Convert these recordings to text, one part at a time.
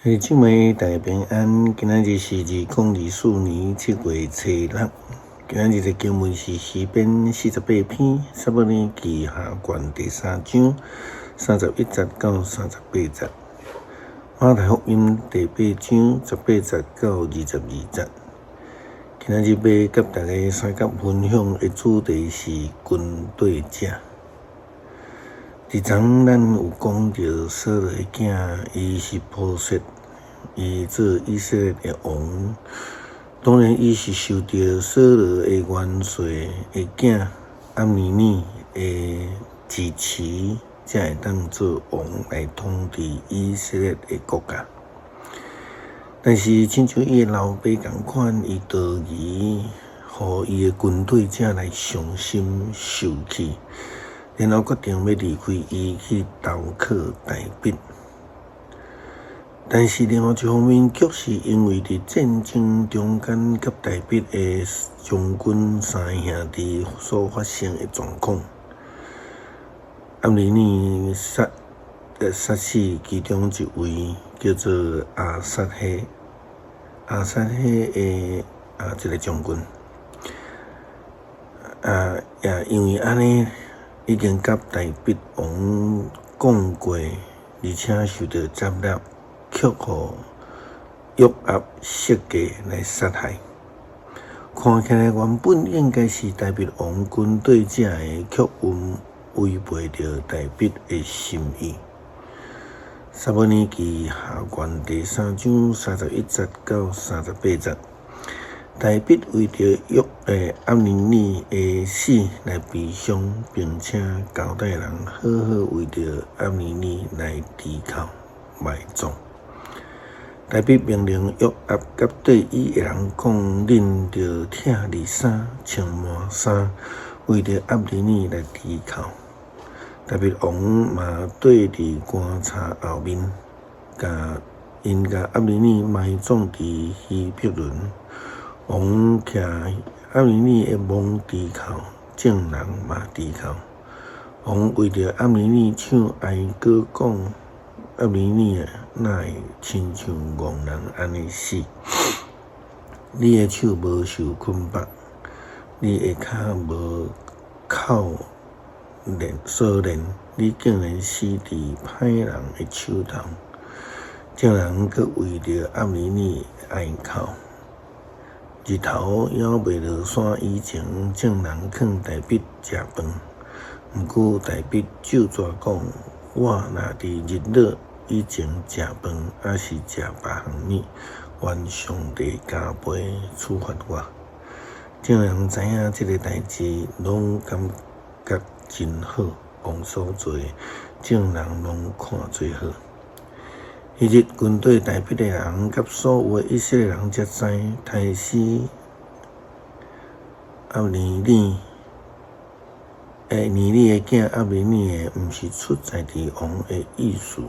姊妹大平安，今仔日是2024年7月初6。今仔日的经文是诗篇48篇，撒母耳记下卷第3章31节到38节，马太福音第8章18节到22节。今仔日要甲大家三角分享的主题是军队者。伫昨咱有讲到扫罗的囝，伊是波设，伊做以色列的王。当然，伊是受到扫罗的元帅的囝暗尼尼的支持，才会当做王来统治以色列的国家。但是，亲像伊的老爸同款，伊逃离，互伊的军队者来伤心受气。然后决定要离开伊去投靠大卫，但是另外一方面，却是因为伫战争中间，甲大卫的将军三兄弟所发生的状况，暗尼尼杀死其中一位叫做亚撒黑的一个将军，也因为安尼。已经甲大卫王讲过，而且受到接纳，却互约押设计来杀害。看起来原本应该是大卫王军队者的，却违背着大卫的心意。撒母耳记下卷第3章31节到38节。大卫为着暗尼尼的死来悲伤，并且交代人好好为着暗尼尼来祈求埋葬。大卫命令约押甲对伊的人讲：恁着拆里衫、穿满衫，为着暗尼尼来祈求。大卫王嘛对伫棺材后面，甲暗尼尼埋葬伫希伯伦。王徛暗尼尼的墓低头，众人嘛低头。王为着暗尼尼唱哀歌，讲暗尼尼哪会亲像戆人安尼死？你的手无受捆绑，你的脚无扣锁链，你竟然死伫歹人的手头。众人阁为着暗尼尼哀哭。日头还未落山以前，众人劝大卫食饭。毋过大卫就抓讲：我若伫日落以前食饭，还是食别项物，愿上帝加倍处罚我。众人知影这个代志，拢感觉真好。王所做，众人拢看最好。迄日，军队大卫的人甲所有的以色列人才知，杀死暗尼尼的囝暗尼尼的，毋是出在伫王的意思。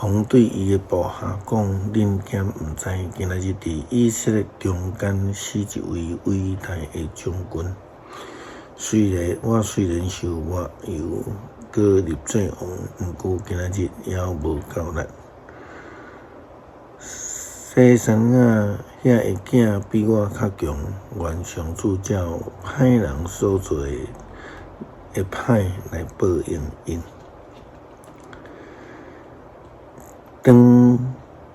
王对伊的部下讲：恁敢毋知，今仔日伫以色列中间死一位伟大的将军。虽然受我由过立做王，毋过今仔日还无够力。西山遐的囝比我较强，愿上主照歹人所做的歹来报应因。当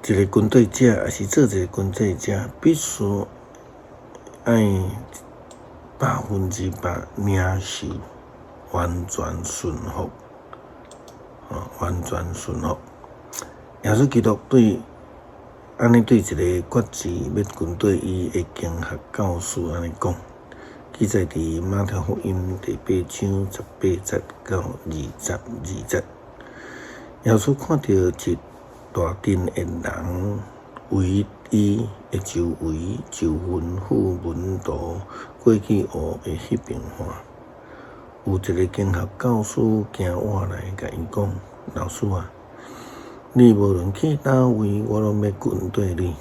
一个军队者，也是做一个军队者，必须爱100%领受，完全顺服，完全顺服。耶稣基督安尼对一个决志要军队伊的经学教师安尼讲，记载伫马太福音第8章18节到22节。耶稣看到一大群的人围伊的周围，就吩咐门徒过去湖的迄边看。有一个经学教师行我来，甲伊讲：老师啊，你无论去倒位，我拢要跟对你。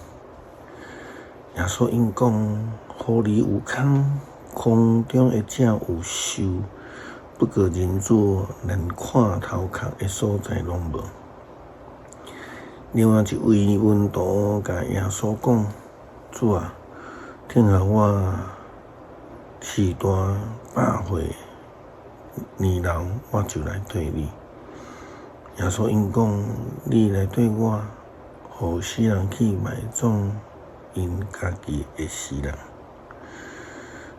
耶稣因讲：狐狸有空，空中的鸟有收，不过人子连看头壳的所在拢无。另外一位文徒甲耶稣讲：主啊，听候我时大100岁年老，我就来对你。耶稣因讲：你来对我，互死人去埋葬因家己的死人。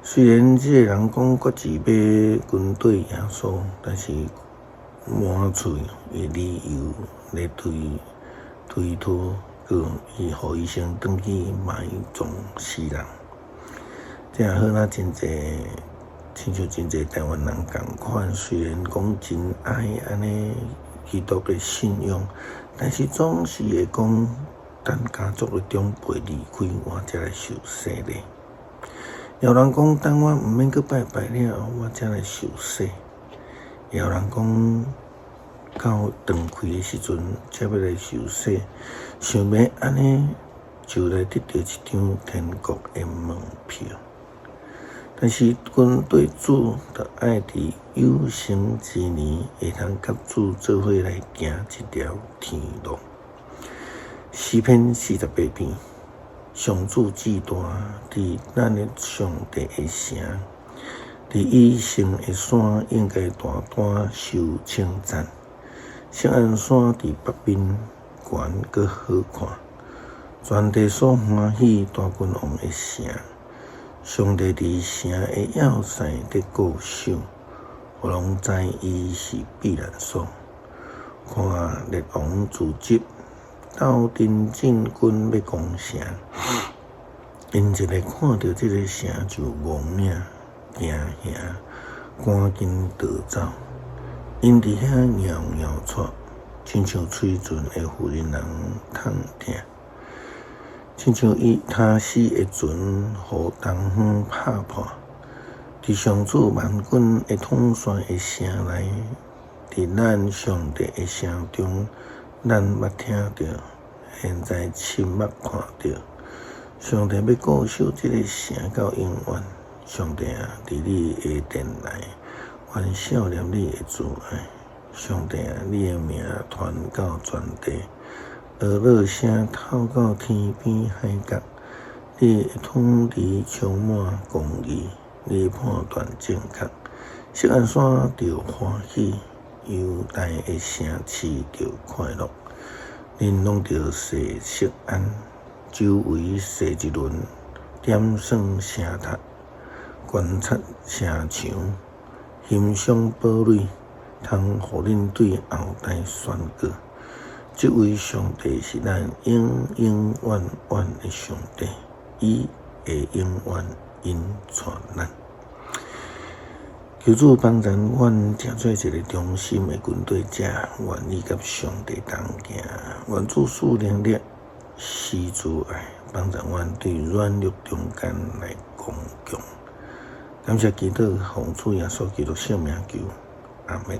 虽然这个人讲国志要跟对耶稣，但是满嘴的理由来推脱，伊互医生转去埋葬死人。这也好啦，真侪，亲像真侪台湾人共款，虽然讲真爱安尼基督的信仰，但是总是会讲等家族的长辈离开，我才来受洗咧。有人讲等我毋免去拜拜了，我才来受洗。有人讲到断开的时阵才要来受洗，想要安尼就来得到一张天国的门票。但是跟对主的爱伫有生之年，会通甲主做伙来行这条天路。诗篇48篇，上主至大，伫咱的上帝的城，伫伊圣的山，应该大大受称赞。锡安山伫北面，悬阁好看，全地所欢喜大君王的城。上帝伫城的要塞伫固守，互人知伊是避难所。看列王自集，斗阵进军要攻城，因一个看到这个城就亡命惊吓，赶紧逃走。因伫遐袅袅喘，亲像嘴唇会互人痛疼。亲像伊他死的船，互东风拍破。伫上主万军的统帅的城内，伫咱上帝的城中，咱捌听到，现在亲目看到。上帝要固守这个城到永远。上帝啊，伫你的殿内，愿少念你的慈爱。上帝啊，你的名传到全地。俄勒声透到天边海角，你的统治充满公义，你的判断正确。锡安山着欢喜，犹大的城市着快乐。恁拢着设锡安，周围设一轮，点算城塔，观察城墙，欣赏堡垒，通互恁对后代宣告。这位上帝是咱永永远远的上帝，伊会永远引带咱。求主帮助阮，成做一个忠心的军队者，愿意甲上帝同行。愿主赐能力，施主爱，帮助阮对软弱中间来刚强。感谢基督，奉主耶稣基督圣名求，阿门。